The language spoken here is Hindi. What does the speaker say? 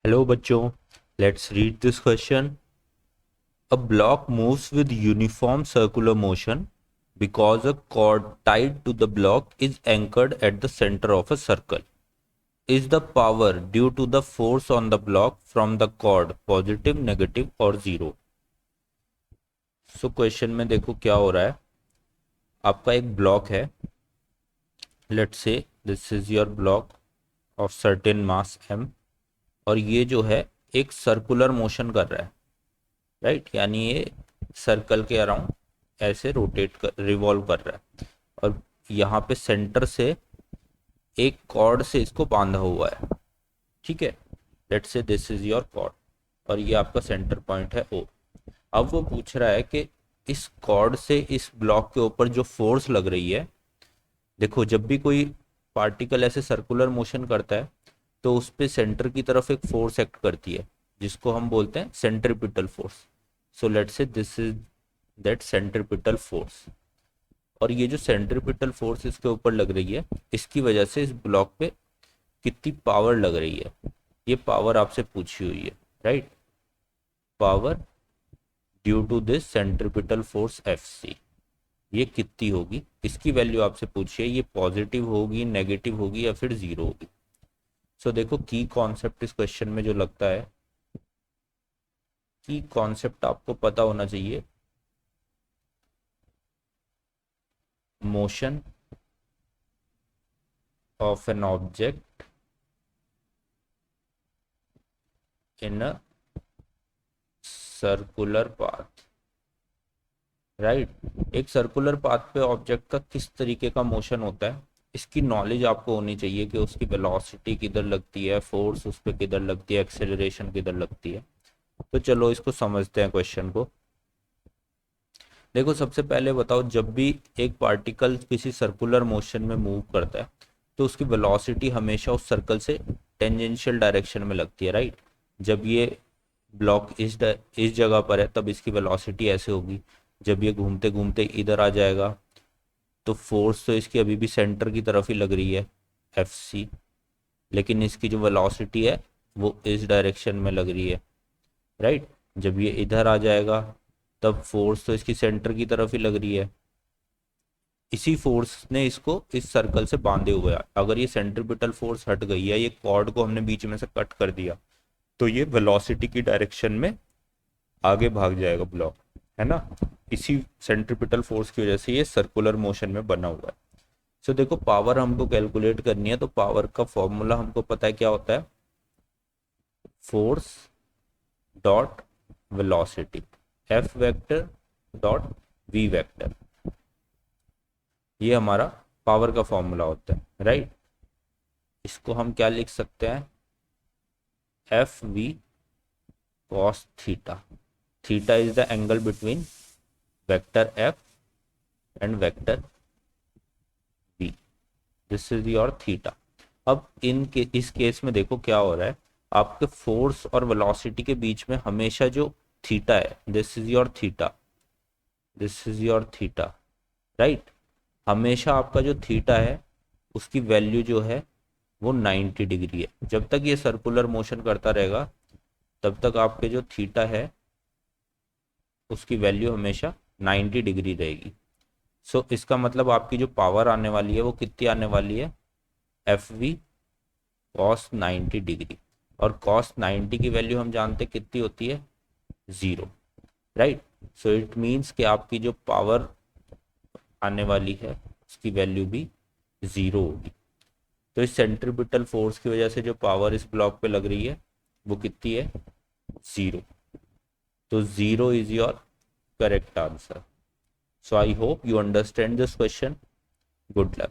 Hello बच्चों, let's read this question. A block moves with uniform circular motion because a cord tied to the block is anchored at the center of a circle. Is the power due to the force on the block from the cord positive, negative और zero? So question में देखो क्या हो रहा है. आपका एक ब्लॉक है. Let's say this is your block of certain mass m और ये जो है एक सर्कुलर मोशन कर रहा है, राइट यानी ये सर्कल के अराउंड ऐसे रोटेट कर रिवॉल्व कर रहा है और यहाँ पे सेंटर से एक कॉर्ड से इसको बांधा हुआ है. ठीक है, let's say this is your cord और ये आपका सेंटर पॉइंट है ओ. अब वो पूछ रहा है कि इस कॉर्ड से इस ब्लॉक के ऊपर जो फोर्स लग रही है, देखो जब भी कोई पार्टिकल ऐसे सर्कुलर मोशन करता है तो उस पे सेंटर की तरफ एक फोर्स एक्ट करती है जिसको हम बोलते हैं centripetal force. So let's say this is that centripetal force और ये जो सेंट्रीपिटल फोर्स इसके ऊपर लग रही है इसकी वजह से इस ब्लॉक पे कितनी पावर लग रही है, ये पावर आपसे पूछी हुई है, right. Power due to this centripetal force F C, ये कितनी होगी, इसकी वैल्यू आपसे पूछी है. ये पॉजिटिव होगी, नेगेटिव होगी या फिर जीरो होगी. सो देखो की कॉन्सेप्ट इस क्वेश्चन में जो लगता है, की कॉन्सेप्ट आपको पता होना चाहिए. Motion of an object in a circular path, right. एक सर्कुलर पाथ पे ऑब्जेक्ट का किस तरीके का मोशन होता है इसकी नॉलेज आपको होनी चाहिए कि उसकी वेलोसिटी किधर लगती है, फोर्स उस पर किधर लगती है, एक्सेलरेशन किधर लगती है. तो चलो इसको समझते हैं क्वेश्चन को. देखो सबसे पहले बताओ, जब भी एक पार्टिकल किसी सर्कुलर मोशन में मूव करता है तो उसकी वेलोसिटी हमेशा उस सर्कल से टेंजेंशियल डायरेक्शन में लगती है, राइट. जब ये ब्लॉक इस जगह पर है तब इसकी वेलोसिटी ऐसे होगी. जब ये घूमते घूमते इधर आ जाएगा तो फोर्स तो इसकी अभी भी सेंटर की तरफ ही लग रही है, एफ सी, लेकिन इसकी जो वेलोसिटी है वो इस डायरेक्शन में लग रही है, राइट. जब ये इधर आ जाएगा तब फोर्स तो इसकी सेंटर की तरफ ही लग रही है. इसी फोर्स ने इसको इस सर्कल से बांधे हुए है. अगर ये सेंट्रीपिटल फोर्स हट गई है, ये कॉर्ड को हमने बीच में से कट कर दिया, तो ये वेलोसिटी की डायरेक्शन में आगे भाग जाएगा ब्लॉक, है ना. इसी सेंट्रीपिटल फोर्स की वजह से ये सर्कुलर मोशन में बना हुआ है. सो देखो पावर हमको कैलकुलेट करनी है तो पावर का फॉर्मूला हमको पता है क्या होता है, force dot velocity, F vector dot V vector, ये हमारा पावर का फॉर्मूला होता है, राइट. इसको हम क्या लिख सकते हैं, F V cos theta. Theta is the angle between vector F and vector V. This is your theta. अब इस केस में देखो क्या हो रहा है, आपके फोर्स और वेलोसिटी के बीच में हमेशा जो थीटा है, this is your theta, this is your theta, right. हमेशा आपका जो थीटा है उसकी वैल्यू जो है वो 90 डिग्री है. जब तक ये सर्कुलर मोशन करता रहेगा तब तक आपके जो थीटा है उसकी वैल्यू हमेशा 90 डिग्री रहेगी. सो इसका मतलब आपकी जो पावर आने वाली है वो कितनी आने वाली है, एफ वी कॉस 90 डिग्री. और कॉस 90 की वैल्यू हम जानते कितनी होती है, zero, right. So it means कि आपकी जो पावर आने वाली है उसकी वैल्यू भी जीरो होगी. तो इस सेंट्रीपिटल फोर्स की वजह से जो पावर इस ब्लॉक पे लग रही है वो कितनी है, जीरो. तो zero is your correct answer. So I hope you understand this question. Good luck.